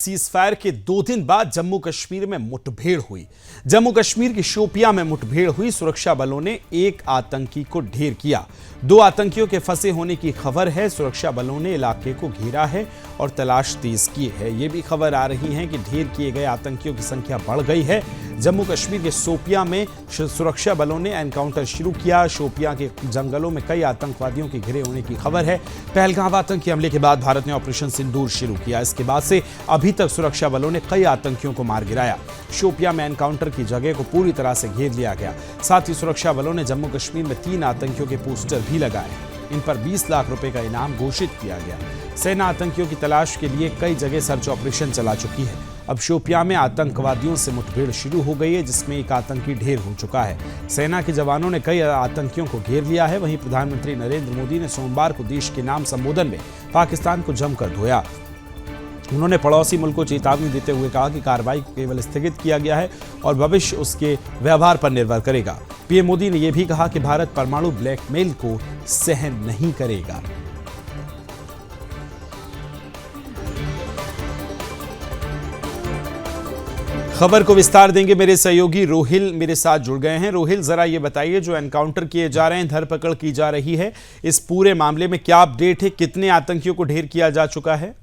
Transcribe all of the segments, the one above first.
Ceasefire के 2 दिन बाद जम्मू कश्मीर में मुठभेड़ हुई। जम्मू कश्मीर की शोपियां में मुठभेड़ हुई। सुरक्षा बलों ने एक आतंकी को ढेर किया। 2 आतंकियों के फंसे होने की खबर है। सुरक्षा बलों ने इलाके को घेरा है और तलाश तेज की है। यह भी खबर आ रही है कि ढेर किए गए आतंकियों की संख्या बढ़ गई है। जम्मू कश्मीर के शोपियां में सुरक्षा बलों ने एनकाउंटर शुरू किया। शोपियां के जंगलों में कई आतंकवादियों के घिरे होने की खबर है। पहलगाम आतंकी हमले के बाद भारत ने ऑपरेशन सिंदूर शुरू किया। इसके बाद से अभी तक सुरक्षा बलों ने कई आतंकियों को मार गिराया। शोपियां में एनकाउंटर की जगह को पूरी तरह से घेर लिया गया। साथ ही सुरक्षा बलों ने जम्मू कश्मीर में 3 आतंकियों के पोस्टर भी लगाए। इन पर 20 लाख रुपए का इनाम घोषित किया गया। सेना आतंकियों की तलाश के लिए कई जगह सर्च ऑपरेशन चला चुकी है। अब शोपियां में आतंकवादियों से मुठभेड़ शुरू हो गई है, जिसमें एक आतंकी ढेर हो चुका है। सेना के जवानों ने कई आतंकियों को घेर लिया है। वहीं प्रधानमंत्री नरेंद्र मोदी ने सोमवार को देश के नाम संबोधन में पाकिस्तान को जमकर धोया। उन्होंने पड़ोसी मुल्क को चेतावनी देते हुए कहा कि कार्रवाई को केवल स्थगित किया गया है और भविष्य उसके व्यवहार पर निर्भर करेगा। पीएम मोदी ने यह भी कहा कि भारत परमाणु ब्लैकमेल को सहन नहीं करेगा। खबर को विस्तार देंगे मेरे सहयोगी रोहिल मेरे साथ जुड़ गए हैं। रोहिल, जरा ये बताइए, जो एनकाउंटर किए जा रहे हैं, धरपकड़ की जा रही है, इस पूरे मामले में क्या अपडेट है? कितने आतंकियों को ढेर किया जा चुका है?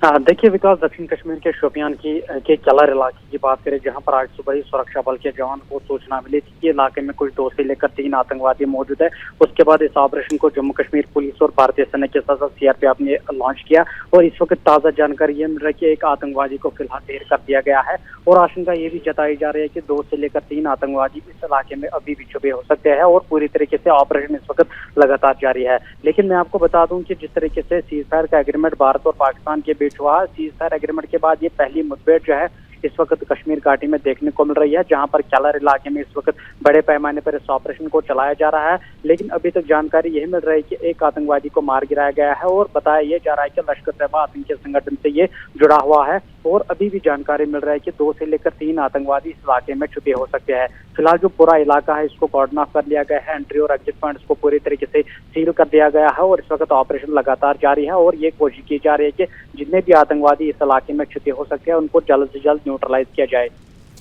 देखिए विकास, दक्षिण कश्मीर के शोपियान के कलर इलाके की बात करें, जहां पर आज सुबह ही सुरक्षा बल के जवान को सूचना मिली थी कि इलाके में कुछ 2 से लेकर 3 आतंकवादी मौजूद है। उसके बाद इस ऑपरेशन को जम्मू कश्मीर पुलिस और भारतीय सेना के साथ सीआरपीएफ ने लॉन्च किया और इस वक्त ताजा जानकारी ये मिल रही है कि एक आतंकवादी को फिलहाल ढेर कर दिया गया है और आशंका ये भी जताई जा रही है कि 2 से लेकर 3 आतंकवादी इस इलाके में अभी भी छुपे हो सकते हैं और पूरी तरीके से ऑपरेशन इस वक्त लगातार जारी है। लेकिन मैं आपको बता दूं कि जिस तरीके से सीजफायर का एग्रीमेंट भारत और पाकिस्तान के बीच हुआ, सीजफायर एग्रीमेंट के बाद ये पहली मुठभेड़ जो है इस वक्त कश्मीर घाटी में देखने को मिल रही है, जहां पर केलर इलाके में इस वक्त बड़े पैमाने पर इस ऑपरेशन को चलाया जा रहा है। लेकिन अभी तक जानकारी यही मिल रही है कि एक आतंकवादी को मार गिराया गया है और बताया यह जा रहा है कि लश्कर-ए-तैयबा आतंकी संगठन से ये जुड़ा हुआ है और अभी भी जानकारी मिल रहा है कि 2 से लेकर 3 आतंकवादी इस इलाके में छुपे हो सकते हैं। फिलहाल जो पूरा इलाका है इसको कॉर्डन ऑफ कर लिया गया है। एंट्री और एग्जिट पॉइंट्स को पूरी तरीके से सील कर दिया गया है और इस वक्त ऑपरेशन लगातार जारी है और ये कोशिश की जा रही है कि जितने भी आतंकवादी इस इलाके में छुपे हो सकते हैं उनको जल्द से जल्द न्यूट्रलाइज किया जाए।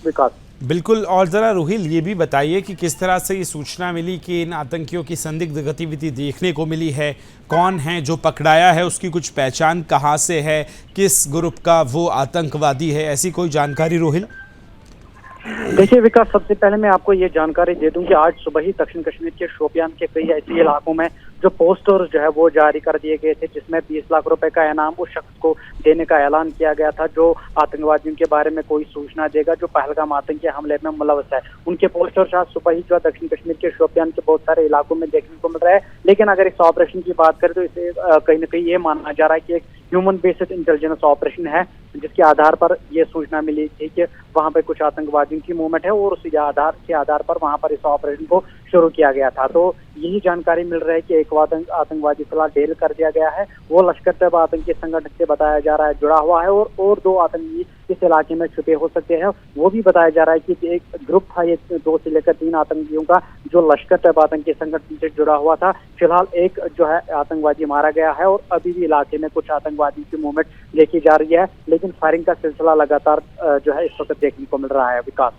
विकास, बिल्कुल। और जरा रोहिल ये भी बताइए कि किस तरह से ये सूचना मिली कि इन आतंकियों की संदिग्ध गतिविधि देखने को मिली है? कौन है जो पकड़ाया है? उसकी कुछ पहचान कहां से है? किस ग्रुप का वो आतंकवादी है? ऐसी कोई जानकारी रोहिल? देखिए विकास, सबसे पहले मैं आपको ये जानकारी दे दूं कि आज सुबह ही दक्षिण कश्मीर के शोपियान के कई ऐसे इलाकों में जो पोस्टर जो है वो जारी कर दिए गए थे, जिसमें 20 लाख रुपए का इनाम उस शख्स को देने का ऐलान किया गया था जो आतंकवादियों के बारे में कोई सूचना देगा जो पहलगाम आतंकी हमले में मुलव्वस है। उनके पोस्टर आज सुबह ही जो दक्षिण कश्मीर के शोपियान के बहुत सारे इलाकों में देखने को मिल रहा है। लेकिन अगर इस ऑपरेशन की बात करें तो इसे कहीं ना कहीं ये माना जा रहा है कि एक ह्यूमन बेस्ड इंटेलिजेंस ऑपरेशन है, जिसके आधार पर यह सूचना मिली थी कि वहां पर कुछ आतंकवादियों की मूवमेंट है और उसी आधार पर वहां पर इस ऑपरेशन को शुरू किया गया था। तो यही जानकारी मिल रही है कि एक आतंकवादी फिलहाल ढेर कर दिया गया है। वो लश्कर-ए-तैयबा आतंकी संगठन से बताया जा रहा है जुड़ा हुआ है और 2 आतंकी इस इलाके में छुपे हो सकते हैं। वो भी बताया जा रहा है कि एक ग्रुप था ये 2 से लेकर 3 आतंकियों का जो लश्कर-ए-तैयबा आतंकी संगठन से जुड़ा हुआ था। फिलहाल एक जो है आतंकवादी मारा गया है और अभी भी इलाके में कुछ आतंकवादी की मूवमेंट देखी जा रही है, लेकिन फायरिंग का सिलसिला लगातार जो है इस वक्त देखने को मिल रहा है। विकास,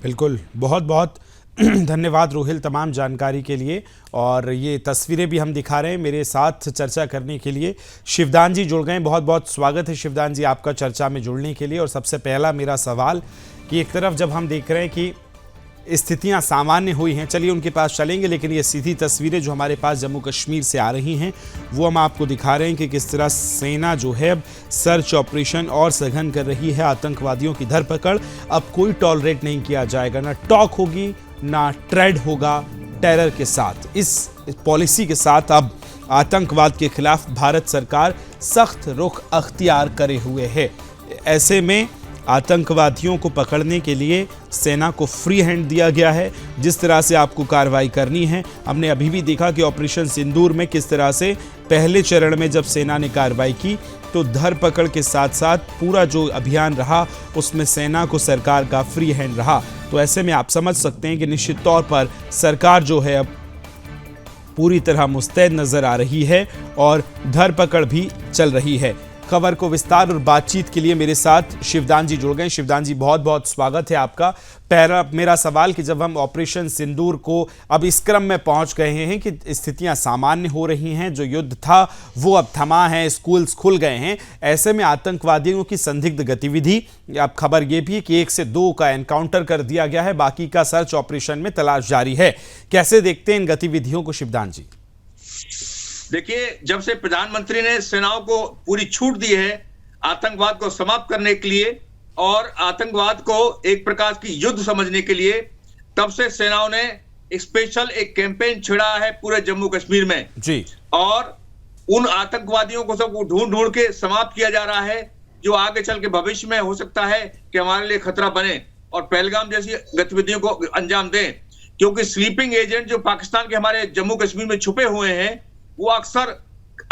बिल्कुल, बहुत बहुत धन्यवाद रोहिल तमाम जानकारी के लिए। और ये तस्वीरें भी हम दिखा रहे हैं। मेरे साथ चर्चा करने के लिए शिवदान जी जुड़ गए। बहुत बहुत स्वागत है शिवदान जी आपका चर्चा में जुड़ने के लिए। और सबसे पहला मेरा सवाल कि एक तरफ जब हम देख रहे हैं कि स्थितियां सामान्य हुई हैं, चलिए उनके पास चलेंगे, लेकिन ये सीधी तस्वीरें जो हमारे पास जम्मू कश्मीर से आ रही हैं वो हम आपको दिखा रहे हैं कि किस तरह सेना जो है अब सर्च ऑपरेशन और सघन कर रही है। आतंकवादियों की धरपकड़ अब कोई टॉलरेट नहीं किया जाएगा, ना टॉक होगी ना ट्रेड होगा टेरर के साथ। इस पॉलिसी के साथ अब आतंकवाद के खिलाफ भारत सरकार सख्त रुख अख्तियार करे हुए है। ऐसे में आतंकवादियों को पकड़ने के लिए सेना को फ्री हैंड दिया गया है। जिस तरह से आपको कार्रवाई करनी है, हमने अभी भी देखा कि ऑपरेशन सिंदूर में किस तरह से पहले चरण में जब सेना ने कार्रवाई की तो धरपकड़ के साथ साथ पूरा जो अभियान रहा उसमें सेना को सरकार का फ्री हैंड रहा। तो ऐसे में आप समझ सकते हैं कि निश्चित तौर पर सरकार जो है अब पूरी तरह मुस्तैद नजर आ रही है और धरपकड़ भी चल रही है। खबर को विस्तार और बातचीत के लिए मेरे साथ शिवदान जी जुड़ गए। शिवदान जी, बहुत बहुत स्वागत है आपका। पहला मेरा सवाल कि जब हम ऑपरेशन सिंदूर को अब इस क्रम में पहुंच गए हैं कि स्थितियां सामान्य हो रही हैं, जो युद्ध था वो अब थमा है, स्कूल्स खुल गए हैं, ऐसे में आतंकवादियों की संदिग्ध गतिविधि, अब खबर ये भी है कि 1 से 2 का एनकाउंटर कर दिया गया है, बाकी का सर्च ऑपरेशन में तलाश जारी है। कैसे देखते हैं इन गतिविधियों को शिवदान जी? देखिए, जब से प्रधानमंत्री ने सेनाओं को पूरी छूट दी है आतंकवाद को समाप्त करने के लिए और आतंकवाद को एक प्रकार की युद्ध समझने के लिए, तब से सेनाओं ने स्पेशल एक कैंपेन छिड़ा है पूरे जम्मू कश्मीर में जी। और उन आतंकवादियों को सबको ढूंढ ढूंढ के समाप्त किया जा रहा है जो आगे चल के भविष्य में हो सकता है कि हमारे लिए खतरा बने और पहलगाम जैसी गतिविधियों को अंजाम दें। क्योंकि स्लीपिंग एजेंट जो पाकिस्तान के हमारे जम्मू कश्मीर में छुपे हुए हैं, वो अक्सर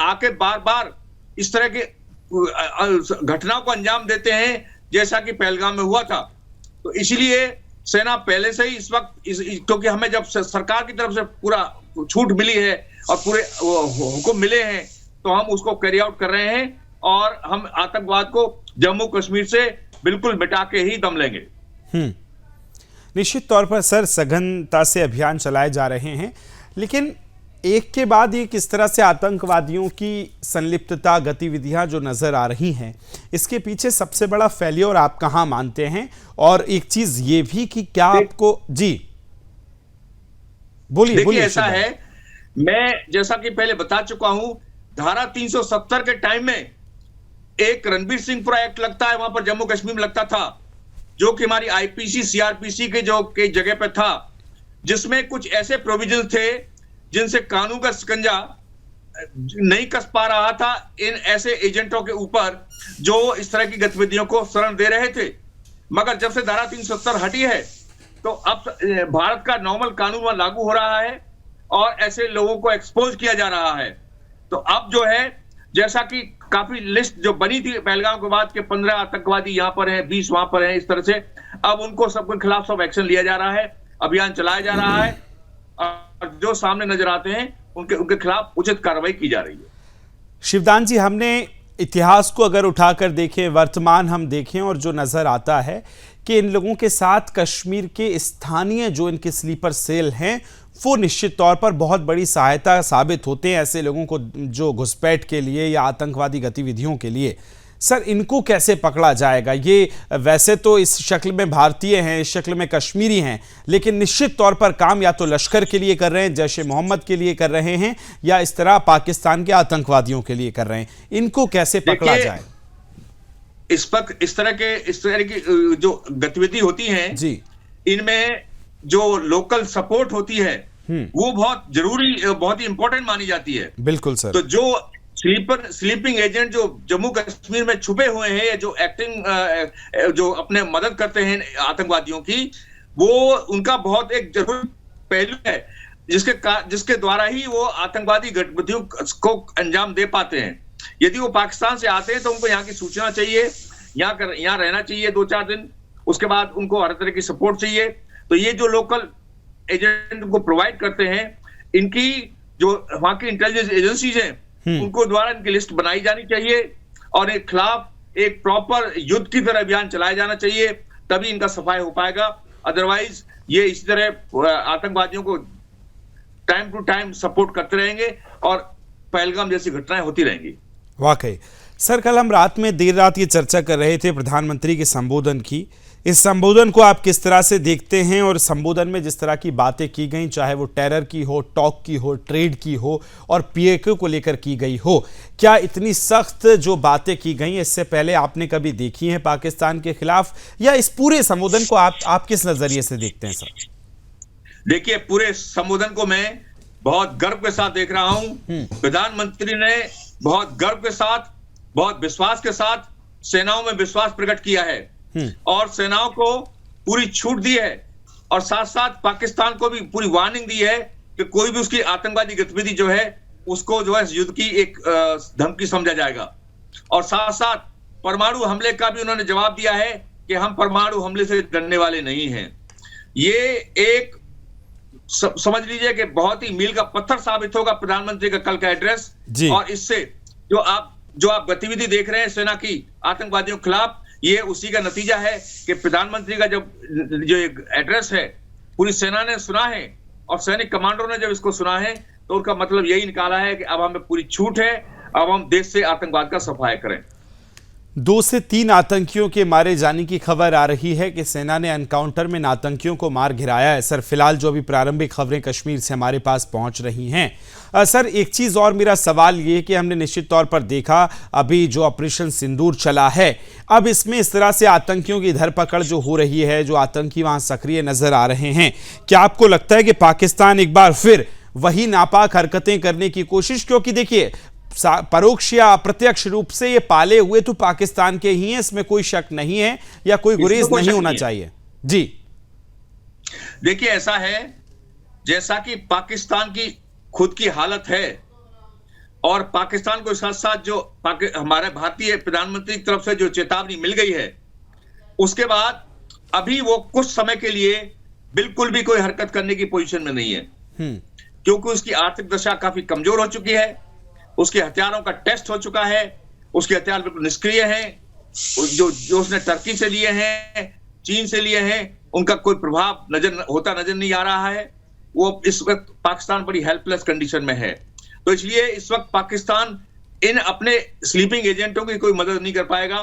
आके बार बार इस तरह के घटनाओं को अंजाम देते हैं जैसा कि पहलगाम में हुआ था। तो इसीलिए सेना पहले से ही इस वक्त क्योंकि हमें जब सरकार की तरफ से पूरा छूट मिली है और पूरे हुक्म मिले हैं, तो हम उसको कैरी आउट कर रहे हैं और हम आतंकवाद को जम्मू कश्मीर से बिल्कुल मिटा के ही दम लेंगे। निश्चित तौर पर सर सघनता से अभियान चलाए जा रहे हैं, लेकिन एक के बाद एक इस तरह से आतंकवादियों की संलिप्तता गतिविधियां जो नजर आ रही हैं, इसके पीछे सबसे बड़ा फेलियर आप कहां मानते हैं? और एक चीज ये भी कि क्या आपको जी बोलिए। ऐसा है, मैं जैसा कि पहले बता चुका हूं, धारा 370 के टाइम में एक रणबीर सिंहपुरा एक्ट लगता है, वहां पर जम्मू कश्मीर में लगता था, जो कि हमारी आईपीसी सीआरपीसी के जगह पे था, जिसमें कुछ ऐसे प्रोविजन थे जिनसे कानून का शिकंजा नहीं कस पा रहा था इन ऐसे एजेंटों के ऊपर जो इस तरह की गतिविधियों को शरण दे रहे थे। मगर जब से धारा 370 हटी है, तो अब भारत का नॉर्मल कानून वहां लागू हो रहा है और ऐसे लोगों को एक्सपोज किया जा रहा है। तो अब जो है, जैसा कि काफी लिस्ट जो बनी थी पहलगाम के बाद के 15 आतंकवादी यहां पर हैं, 20 वहां पर हैं, इस तरह से अब उनको सबके खिलाफ सब एक्शन लिया जा रहा है, अभियान चलाया जा रहा है और जो सामने नजर आते हैं उनके खिलाफ उचित कार्रवाई की जा रही है। शिवदान जी, हमने इतिहास को अगर उठाकर देखें, वर्तमान हम देखें, और जो नजर आता है कि इन लोगों के साथ कश्मीर के स्थानीय जो इनके स्लीपर सेल हैं, वो निश्चित तौर पर बहुत बड़ी सहायता साबित होते हैं ऐसे लोगों को जो घुसपैठ के लिए या आतंकवादी गतिविधियों के लिए। सर, इनको कैसे पकड़ा जाएगा? ये वैसे तो इस शक्ल में भारतीय हैं, इस शक्ल में कश्मीरी हैं, लेकिन निश्चित तौर पर काम या तो लश्कर के लिए कर रहे हैं, जैश ए मोहम्मद के लिए कर रहे हैं, या इस तरह पाकिस्तान के आतंकवादियों के लिए कर रहे हैं। इनको कैसे पकड़ा जाए? इस तरह की जो गतिविधि होती हैं जी, इनमें जो लोकल सपोर्ट होती है वो बहुत जरूरी, बहुत ही इंपॉर्टेंट मानी जाती है। बिल्कुल सर। तो जो स्लीपिंग एजेंट जो जम्मू कश्मीर में छुपे हुए हैं, जो एक्टिंग जो अपने मदद करते हैं आतंकवादियों की, वो उनका बहुत एक जरूरी पहलू है जिसके द्वारा ही वो आतंकवादी गतिविधियों को अंजाम दे पाते हैं। यदि वो पाकिस्तान से आते हैं तो उनको यहाँ की सूचना चाहिए, यहाँ रहना चाहिए 2-4 दिन, उसके बाद उनको हर तरह की सपोर्ट चाहिए। तो ये जो लोकल एजेंट को प्रोवाइड करते हैं, इनकी जो वहां की इंटेलिजेंस एजेंसीज हैं, उनको द्वारा इनकी लिस्ट बनाई जानी चाहिए और एक खिलाफ एक प्रॉपर युद्ध की तरह अभियान चलाया जाना चाहिए, तभी इनका सफाई हो पाएगा। अदरवाइज ये इसी तरह आतंकवादियों को टाइम टू टाइम सपोर्ट करते रहेंगे और पहलगाम जैसी घटनाएं होती रहेंगी। वाकई सर, कल हम देर रात ये चर्चा कर रहे थे प्रधानमंत्री के संबोधन की। इस संबोधन को आप किस तरह से देखते हैं? और संबोधन में जिस तरह की बातें की गई, चाहे वो टेरर की हो, टॉक की हो, ट्रेड की हो और पीएके को लेकर की गई हो, क्या इतनी सख्त जो बातें की गई इससे पहले आपने कभी देखी हैं पाकिस्तान के खिलाफ? या इस पूरे संबोधन को आप किस नजरिए से देखते हैं सर? देखिए, पूरे संबोधन को मैं बहुत गर्व के साथ देख रहा हूं। प्रधानमंत्री ने बहुत गर्व के साथ, बहुत विश्वास के साथ सेनाओं में विश्वास प्रकट किया है और सेनाओं को पूरी छूट दी है और साथ साथ पाकिस्तान को भी पूरी वार्निंग दी है कि कोई भी उसकी आतंकवादी गतिविधि जो है उसको जो है युद्ध की एक धमकी समझा जाएगा। और साथ साथ परमाणु हमले का भी उन्होंने जवाब दिया है कि हम परमाणु हमले से डरने वाले नहीं हैं। ये एक समझ लीजिए कि बहुत ही मील का पत्थर साबित होगा प्रधानमंत्री का कल का एड्रेस। और इससे जो आप जो आप गतिविधि देख रहे हैं सेना की आतंकवादियों के खिलाफ, ये उसी का नतीजा है कि प्रधानमंत्री का जो एक एड्रेस है पूरी सेना ने सुना है और सैनिक कमांडरों ने जब इसको सुना है तो उनका मतलब यही निकाला है कि अब हमें पूरी छूट है, अब हम देश से आतंकवाद का सफाया करें। 2 से 3 आतंकियों के मारे जाने की खबर आ रही है कि सेना ने एनकाउंटर में इन आतंकियों को मार गिराया है। सर, फिलहाल जो अभी प्रारंभिक खबरें कश्मीर से हमारे पास पहुंच रही हैं। सर, एक चीज और मेरा सवाल ये कि हमने निश्चित तौर पर देखा अभी जो ऑपरेशन सिंदूर चला है, अब इसमें इस तरह से आतंकियों की धरपकड़ जो हो रही है, जो आतंकी वहां सक्रिय नजर आ रहे हैं, क्या आपको लगता है कि पाकिस्तान एक बार फिर वही नापाक हरकतें करने की कोशिश, क्योंकि देखिए परोक्ष या अप्रत्यक्ष रूप से ये पाले हुए तो पाकिस्तान के ही हैं, इसमें कोई शक नहीं है या कोई गुरेज नहीं होना चाहिए। जी देखिए, ऐसा है जैसा कि पाकिस्तान की खुद की हालत है और पाकिस्तान को साथ साथ जो हमारे भारतीय प्रधानमंत्री की तरफ से जो चेतावनी मिल गई है, उसके बाद अभी वो कुछ समय के लिए बिल्कुल भी कोई हरकत करने की पोजीशन में नहीं है, क्योंकि उसकी आर्थिक दशा काफी कमजोर हो चुकी है, उसके हथियारों का टेस्ट हो चुका है, उसके हथियार बिल्कुल निष्क्रिय हैं, जो उसने टर्की से लिए हैं, चीन से लिए हैं, उनका कोई प्रभाव नजर नहीं आ रहा है। वो इस वक्त पाकिस्तान बड़ी हेल्पलेस कंडीशन में है, तो इसलिए इस वक्त पाकिस्तान इन अपने स्लीपिंग एजेंटों की कोई मदद नहीं कर पाएगा।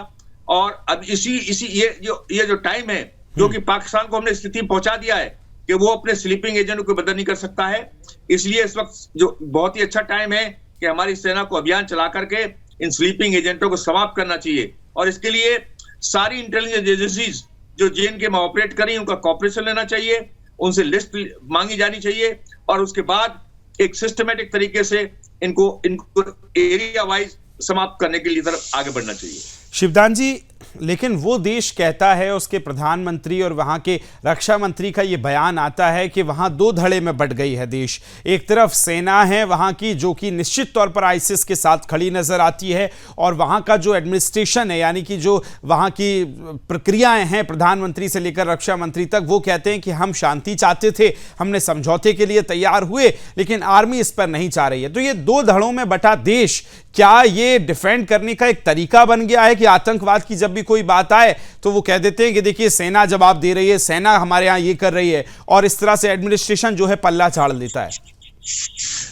और अब ये जो टाइम है जो कि पाकिस्तान को हमने स्थिति पहुंचा दिया है कि वो अपने स्लीपिंग एजेंटों को मदद नहीं कर सकता है, इसलिए इस वक्त जो बहुत ही अच्छा टाइम है कि हमारी सेना को अभियान चला करके इन स्लीपिंग एजेंटों को समाप्त करना चाहिए। और इसके लिए सारी इंटेलिजेंस एजेंसीज जो जेएनके में ऑपरेट करी उनका कॉपरेशन लेना चाहिए, उनसे लिस्ट मांगी जानी चाहिए और उसके बाद एक सिस्टमेटिक तरीके से इनको एरिया वाइज समाप्त करने के लिए तरफ आगे बढ़ना चाहिए। शिवदान जी, लेकिन वो देश कहता है, उसके प्रधानमंत्री और वहां के रक्षा मंत्री का ये बयान आता है कि वहां 2 धड़े में बंट गई है देश। एक तरफ सेना है वहां की जो कि निश्चित तौर पर आईसिस के साथ खड़ी नजर आती है, और वहां का जो एडमिनिस्ट्रेशन है यानी कि जो वहां की प्रक्रियाएं हैं प्रधानमंत्री से लेकर रक्षा मंत्री तक, वो कहते हैं कि हम शांति चाहते थे, हमने समझौते के लिए तैयार हुए, लेकिन आर्मी इस पर नहीं चाह रही है। तो ये 2 धड़ों में बटा देश, क्या ये डिफेंड करने का एक तरीका बन गया है कि आतंकवाद की जब भी कोई बात आए तो वो कह देते हैं कि देखिए सेना जवाब दे रही है, सेना हमारे यहां ये कर रही है, और इस तरह से एडमिनिस्ट्रेशन जो है पल्ला झाड़ लेता है?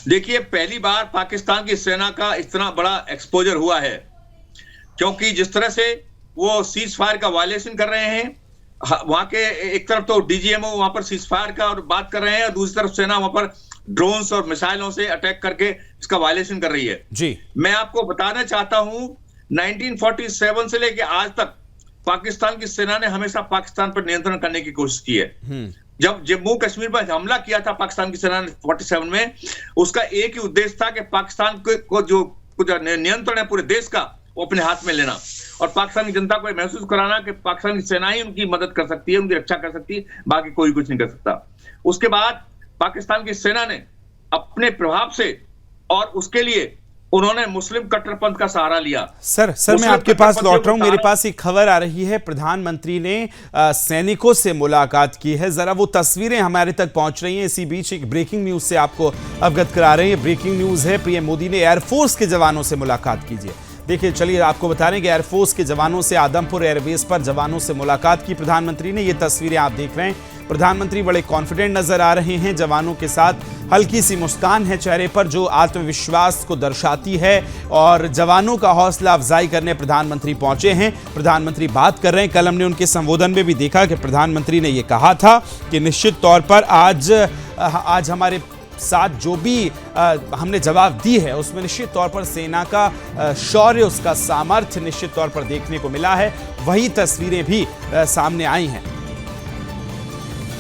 देखिए, पहली बार पाकिस्तान की सेना का इतना बड़ा एक्सपोजर हुआ है, क्योंकि जिस तरह से वो सीज फायर का वायलेशन कर रहे हैं, वहां के एक तरफ तो डीजीएमओ वहां पर सीज फायर का और बात कर रहे हैं और दूसरी तरफ सेना वहां पर ड्रोन्स और मिसाइलों से अटैक करके इसका वायलेशन कर रही है। जी, मैं आपको बताना चाहता हूं 1947 से लेकर आज तक पाकिस्तान की सेना ने हमेशा पाकिस्तान पर नियंत्रण करने की कोशिश की है। जब जम्मू कश्मीर पर हमला किया था पाकिस्तान की सेना ने 47 में, उसका एक ही उद्देश्य था कि पाकिस्तान को जो नियंत्रण है पूरे देश का वो अपने हाथ में लेना और पाकिस्तान की जनता को महसूस कराना कि पाकिस्तान की सेना ही उनकी मदद कर सकती है, उनकी रक्षा कर सकती है, बाकी कोई कुछ नहीं कर सकता। उसके बाद पाकिस्तान की सेना ने अपने प्रभाव से और उसके लिए उन्होंने मुस्लिम कट्टरपंथ का सहारा लिया। सर मैं आपके पास लौट रहा हूं, मेरे पास एक खबर आ रही है, प्रधानमंत्री ने सैनिकों से मुलाकात की है। जरा वो तस्वीरें हमारे तक पहुंच रही हैं। इसी बीच एक ब्रेकिंग न्यूज से आपको अवगत करा रहे हैं। ब्रेकिंग न्यूज है, पीएम मोदी ने एयरफोर्स के जवानों से मुलाकात कीजिए। देखिए, चलिए आपको बता रहे हैं कि एयरफोर्स के जवानों से आदमपुर एयरबेस पर जवानों से मुलाकात की प्रधानमंत्री ने। ये तस्वीरें आप देख रहे हैं, प्रधानमंत्री बड़े कॉन्फिडेंट नजर आ रहे हैं, जवानों के साथ हल्की सी मुस्कान है चेहरे पर जो आत्मविश्वास को दर्शाती है, और जवानों का हौसला अफजाई करने प्रधानमंत्री पहुंचे हैं। प्रधानमंत्री बात कर रहे हैं। कल हमने उनके संबोधन में भी देखा कि प्रधानमंत्री ने यह कहा था कि निश्चित तौर पर आज हमारे साथ जो भी हमने जवाब दी है उसमें निश्चित तौर पर सेना का शौर्य, उसका सामर्थ्य निश्चित तौर पर देखने को मिला है। वही तस्वीरें भी सामने आई हैं।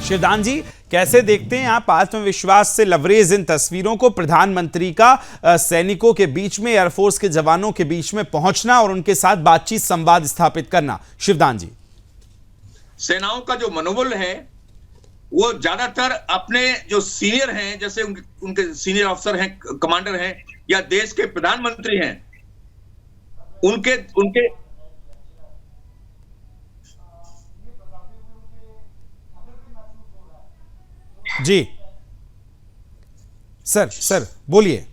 शिवदान जी, कैसे देखते हैं आप आत्मविश्वास से लबरेज इन तस्वीरों को, प्रधानमंत्री का सैनिकों के बीच में, एयरफोर्स के जवानों के बीच में पहुंचना और उनके साथ बातचीत, संवाद स्थापित करना? शिवदान जी, सेनाओं का जो मनोबल है वो ज्यादातर अपने जो सीनियर हैं, जैसे उनके सीनियर अफसर हैं, कमांडर हैं, या देश के प्रधानमंत्री हैं, उनके जी सर बोलिए।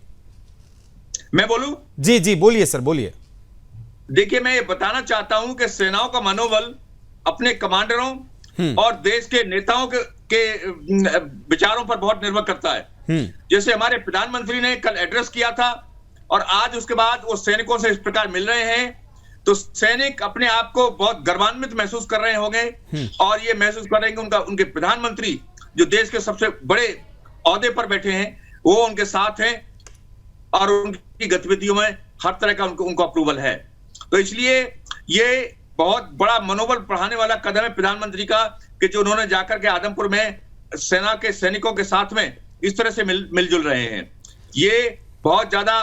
मैं बोलूं? जी बोलिए सर, बोलिए। देखिए, मैं ये बताना चाहता हूं कि सेनाओं का मनोबल अपने कमांडरों और देश के नेताओं के विचारों पर बहुत निर्भर करता है। जैसे हमारे प्रधानमंत्री ने कल एड्रेस किया था और आज उसके बाद वो सैनिकों से इस प्रकार मिल रहे हैं, तो सैनिक अपने आप को बहुत गर्वान्वित महसूस कर रहे होंगे और ये महसूस कर रहे हैं कि उनके प्रधानमंत्री जो देश के सबसे बड़े ओहदे पर बैठे हैं वो उनके साथ हैं और उनकी गतिविधियों में हर तरह का उनको अप्रूवल है। तो इसलिए ये बहुत बड़ा मनोबल बढ़ाने वाला कदम है प्रधानमंत्री का कि जो उन्होंने जाकर के आदमपुर में सेना के सैनिकों के साथ में इस तरह से मिलजुल रहे हैं। ये बहुत ज्यादा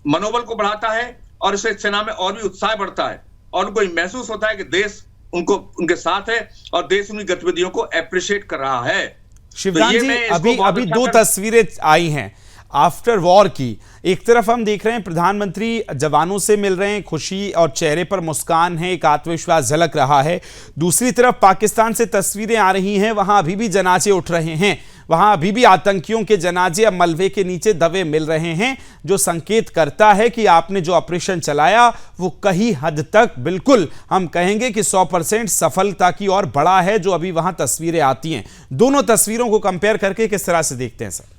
मनोबल को बढ़ाता है और इससे सेना में और भी उत्साह बढ़ता है और उनको महसूस होता है कि देश उनके साथ है और देश उनकी गतिविधियों को अप्रिशिएट कर रहा है। शिवदान तो जी, अभी दो तस्वीरें आई हैं आफ्टर वॉर की। एक तरफ हम देख रहे हैं प्रधानमंत्री जवानों से मिल रहे हैं, खुशी और चेहरे पर मुस्कान है, एक आत्मविश्वास झलक रहा है। दूसरी तरफ पाकिस्तान से तस्वीरें आ रही हैं, वहां अभी भी जनाजे उठ रहे हैं, वहां अभी भी आतंकियों के जनाजे अब मलबे के नीचे दबे मिल रहे हैं, जो संकेत करता है कि आपने जो ऑपरेशन चलाया वो कहीं हद तक बिल्कुल हम कहेंगे कि 100% सफलता की ओर बढ़ा है, जो अभी वहां तस्वीरें आती हैं। दोनों तस्वीरों को कंपेयर करके किस तरह से देखते हैं सर?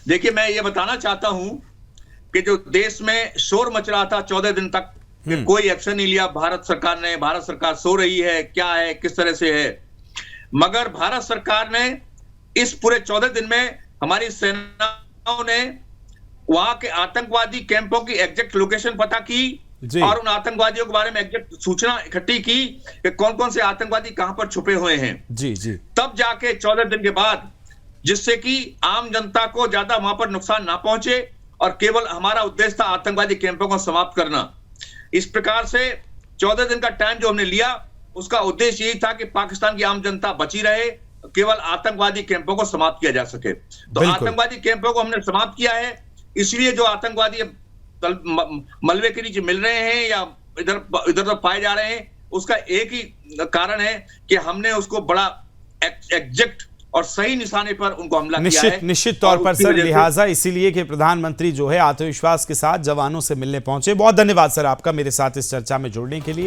देखिए, मैं ये बताना चाहता हूं कि जो देश में शोर मच रहा था 14 दिन तक कि कोई एक्शन नहीं लिया भारत सरकार ने, भारत सरकार सो रही है, क्या है, किस तरह से है, मगर भारत सरकार ने इस पूरे 14 दिन में हमारी सेनाओं ने वहां के आतंकवादी कैंपों की एग्जैक्ट लोकेशन पता की और उन आतंकवादियों के बारे में एग्जैक्ट सूचना इकट्ठी की कि कौन कौन से आतंकवादी कहां पर छुपे हुए हैं। जी जी। तब जाके 14 दिन के बाद, जिससे कि आम जनता को ज्यादा वहां पर नुकसान ना पहुंचे और केवल हमारा उद्देश्य था आतंकवादी कैंपों को समाप्त करना। इस प्रकार से 14 दिन का टाइम जो हमने लिया उसका उद्देश्य यही था कि पाकिस्तान की आम जनता बची रहे, केवल आतंकवादी कैंपों को समाप्त किया जा सके। तो आतंकवादी कैंपों को हमने समाप्त किया है, इसलिए जो आतंकवादी मलबे के नीचे मिल रहे हैं या इधर पाए जा रहे हैं, उसका एक ही कारण है कि हमने उसको बड़ा एग्जैक्ट और सही निशाने पर उनको हमला किया है। निश्चित तौर पर सर, लिहाजा इसीलिए कि प्रधानमंत्री जो है आत्मविश्वास के साथ जवानों से मिलने पहुंचे। बहुत धन्यवाद सर आपका मेरे साथ इस चर्चा में जुड़ने के लिए।